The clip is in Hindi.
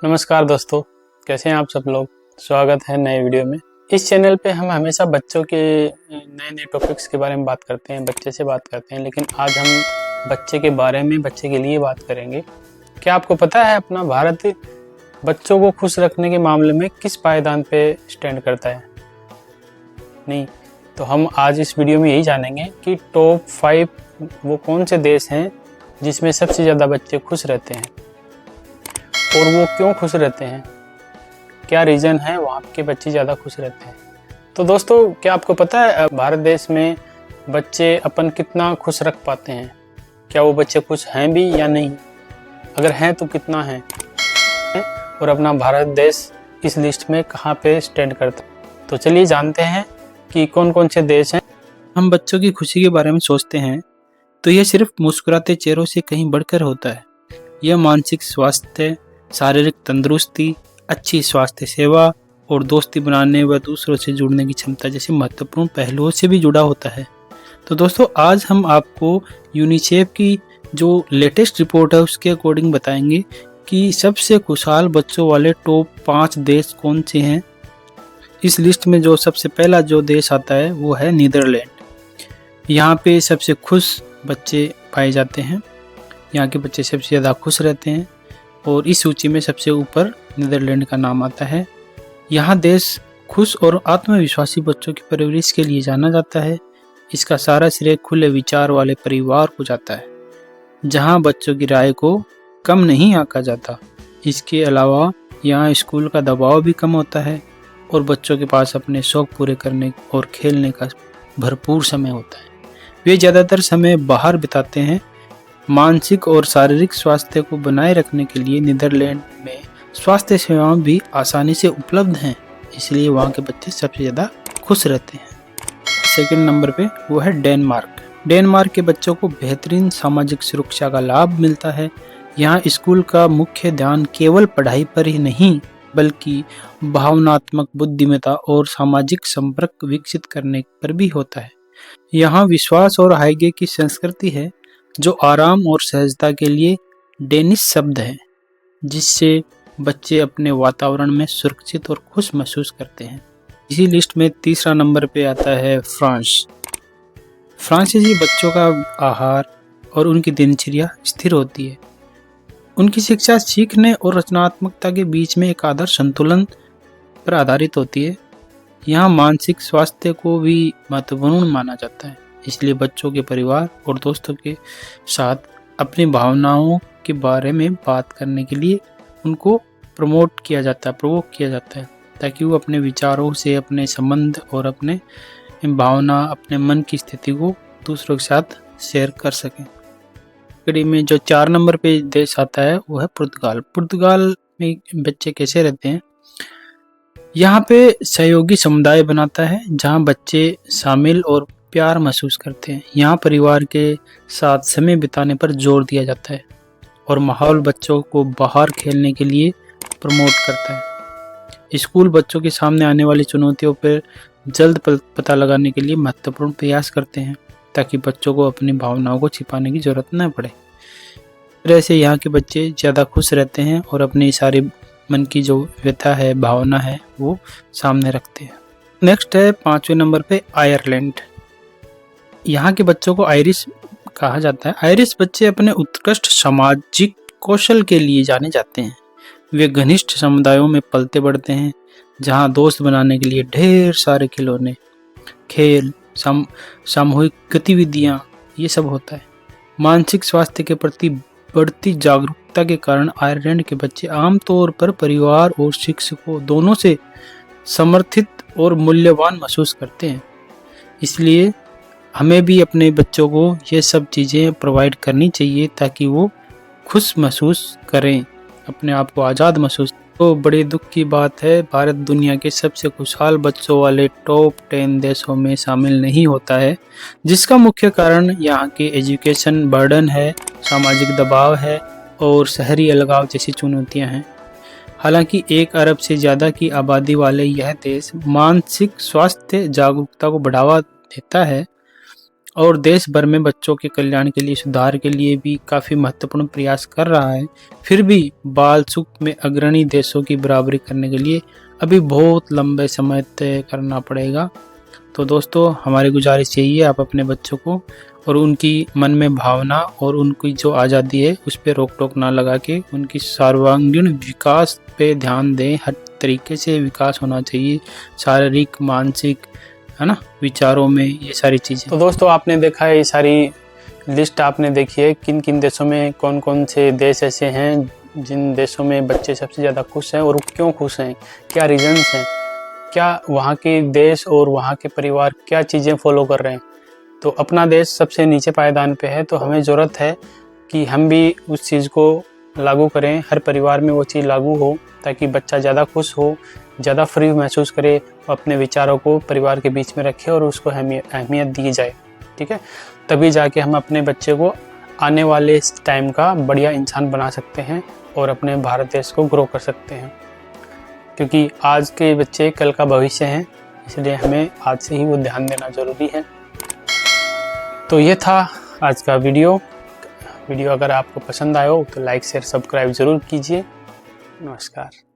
नमस्कार दोस्तों, कैसे हैं आप सब लोग। स्वागत है नए वीडियो में। इस चैनल पे हम हमेशा बच्चों के नए नए टॉपिक्स के बारे में बात करते हैं, बच्चे से बात करते हैं। लेकिन आज हम बच्चे के बारे में, बच्चे के लिए बात करेंगे। क्या आपको पता है अपना भारत बच्चों को खुश रखने के मामले में किस पायदान पे स्टैंड करता है? नहीं, तो हम आज इस वीडियो में यही जानेंगे कि टॉप 5 वो कौन से देश हैं जिसमें सबसे ज़्यादा बच्चे खुश रहते हैं और वो क्यों खुश रहते हैं, क्या रीज़न है वहाँ के बच्चे ज़्यादा खुश रहते हैं। तो दोस्तों, क्या आपको पता है भारत देश में बच्चे अपन कितना खुश रख पाते हैं? क्या वो बच्चे खुश हैं भी या नहीं? अगर हैं तो कितना हैं? और अपना भारत देश इस लिस्ट में कहाँ पे स्टैंड करता है? तो चलिए जानते हैं कि कौन कौन से देश हैं। हम बच्चों की खुशी के बारे में सोचते हैं तो यह सिर्फ मुस्कुराते चेहरों से कहीं बढ़कर होता है। यह मानसिक स्वास्थ्य, शारीरिक तंदुरुस्ती, अच्छी स्वास्थ्य सेवा और दोस्ती बनाने व दूसरों से जुड़ने की क्षमता जैसे महत्वपूर्ण पहलुओं से भी जुड़ा होता है। तो दोस्तों, आज हम आपको यूनिसेफ की जो लेटेस्ट रिपोर्ट है उसके अकॉर्डिंग बताएंगे कि सबसे खुशहाल बच्चों वाले टॉप 5 देश कौन से हैं। इस लिस्ट में जो सबसे पहला जो देश आता है वो है नीदरलैंड। यहाँ पे सबसे खुश बच्चे पाए जाते हैं, यहाँ के बच्चे सबसे ज़्यादा खुश रहते हैं और इस सूची में सबसे ऊपर नीदरलैंड का नाम आता है। यहाँ देश खुश और आत्मविश्वासी बच्चों की परवरिश के लिए जाना जाता है। इसका सारा श्रेय खुले विचार वाले परिवार को जाता है, जहाँ बच्चों की राय को कम नहीं आंका जाता। इसके अलावा यहाँ स्कूल का दबाव भी कम होता है और बच्चों के पास अपने शौक पूरे करने और खेलने का भरपूर समय होता है। वे ज़्यादातर समय बाहर बिताते हैं। मानसिक और शारीरिक स्वास्थ्य को बनाए रखने के लिए नीदरलैंड में स्वास्थ्य सेवाएं भी आसानी से उपलब्ध हैं, इसलिए वहाँ के बच्चे सबसे ज़्यादा खुश रहते हैं। सेकंड नंबर पे वो है डेनमार्क। डेनमार्क के बच्चों को बेहतरीन सामाजिक सुरक्षा का लाभ मिलता है। यहाँ स्कूल का मुख्य ध्यान केवल पढ़ाई पर ही नहीं बल्कि भावनात्मक बुद्धिमत्ता और सामाजिक संपर्क विकसित करने पर भी होता है। यहाँ विश्वास और हाइगे की संस्कृति है जो आराम और सहजता के लिए डेनिश शब्द है, जिससे बच्चे अपने वातावरण में सुरक्षित और खुश महसूस करते हैं। इसी लिस्ट में तीसरा नंबर पे आता है फ्रांस। फ्रांसीसी बच्चों का आहार और उनकी दिनचर्या स्थिर होती है। उनकी शिक्षा सीखने और रचनात्मकता के बीच में एक आदर्श संतुलन पर आधारित होती है। यहाँ मानसिक स्वास्थ्य को भी महत्वपूर्ण माना जाता है, इसलिए बच्चों के परिवार और दोस्तों के साथ अपनी भावनाओं के बारे में बात करने के लिए उनको प्रोवोक किया जाता है ताकि वो अपने विचारों से, अपने संबंध और अपने भावना, अपने मन की स्थिति को दूसरों के साथ शेयर कर सकें। कड़ी में जो 4 नंबर पे देश आता है वो है पुर्तगाल। पुर्तगाल में बच्चे कैसे रहते हैं? यहाँ पे सहयोगी समुदाय बनाता है जहाँ बच्चे शामिल और प्यार महसूस करते हैं। यहाँ परिवार के साथ समय बिताने पर जोर दिया जाता है और माहौल बच्चों को बाहर खेलने के लिए प्रमोट करता है। स्कूल बच्चों के सामने आने वाली चुनौतियों पर जल्द पता लगाने के लिए महत्वपूर्ण प्रयास करते हैं ताकि बच्चों को अपनी भावनाओं को छिपाने की जरूरत न पड़े। तरह से यहाँ के बच्चे ज़्यादा खुश रहते हैं और अपनी सारी मन की जो व्यथा है, भावना है, वो सामने रखते हैं। नेक्स्ट है 5वें नंबर पे आयरलैंड। यहाँ के बच्चों को आयरिश कहा जाता है। आयरिश बच्चे अपने उत्कृष्ट सामाजिक कौशल के लिए जाने जाते हैं। वे घनिष्ठ समुदायों में पलते बढ़ते हैं जहाँ दोस्त बनाने के लिए ढेर सारे खिलौने, खेल, सामूहिक गतिविधियाँ, ये सब होता है। मानसिक स्वास्थ्य के प्रति बढ़ती जागरूकता के कारण आयरलैंड के बच्चे आमतौर पर परिवार और शिक्षकों दोनों से समर्थित और मूल्यवान महसूस करते हैं। इसलिए हमें भी अपने बच्चों को ये सब चीज़ें प्रोवाइड करनी चाहिए ताकि वो खुश महसूस करें, अपने आप को आज़ाद महसूस। तो बड़े दुख की बात है, भारत दुनिया के सबसे खुशहाल बच्चों वाले टॉप 10 देशों में शामिल नहीं होता है, जिसका मुख्य कारण यहाँ के एजुकेशन बर्डन है, सामाजिक दबाव है और शहरी अलगाव जैसी चुनौतियाँ हैं। हालांकि 1 अरब से ज़्यादा की आबादी वाले यह देश मानसिक स्वास्थ्य जागरूकता को बढ़ावा देता है और देश भर में बच्चों के कल्याण के लिए, सुधार के लिए भी काफ़ी महत्वपूर्ण प्रयास कर रहा है। फिर भी बाल सुख में अग्रणी देशों की बराबरी करने के लिए अभी बहुत लंबे समय तय करना पड़ेगा। तो दोस्तों, हमारी गुजारिश यही है, आप अपने बच्चों को और उनकी मन में भावना और उनकी जो आज़ादी है उस पर रोक टोक ना लगा के उनकी सर्वांगीण विकास पे ध्यान दें। हर तरीके से विकास होना चाहिए, शारीरिक, मानसिक, है ना, विचारों में, ये सारी चीज़ें। तो दोस्तों, आपने देखा है, ये सारी लिस्ट आपने देखी है, किन किन देशों में कौन कौन से देश ऐसे हैं जिन देशों में बच्चे सबसे ज़्यादा खुश हैं और वो क्यों खुश हैं, क्या रीजंस हैं, क्या वहाँ के देश और वहाँ के परिवार क्या चीज़ें फॉलो कर रहे हैं। तो अपना देश सबसे नीचे पायदान पे है, तो हमें ज़रूरत है कि हम भी उस चीज़ को लागू करें, हर परिवार में वो चीज़ लागू हो, ताकि बच्चा ज़्यादा खुश हो, ज़्यादा फ्री महसूस करे, अपने विचारों को परिवार के बीच में रखे और उसको अहमियत दी जाए। ठीक है, तभी जाके हम अपने बच्चे को आने वाले इस टाइम का बढ़िया इंसान बना सकते हैं और अपने भारत देश को ग्रो कर सकते हैं, क्योंकि आज के बच्चे कल का भविष्य हैं, इसलिए हमें आज से ही वो ध्यान देना ज़रूरी है। तो ये था आज का वीडियो अगर आपको पसंद आया हो तो लाइक शेयर सब्सक्राइब ज़रूर कीजिए। नमस्कार।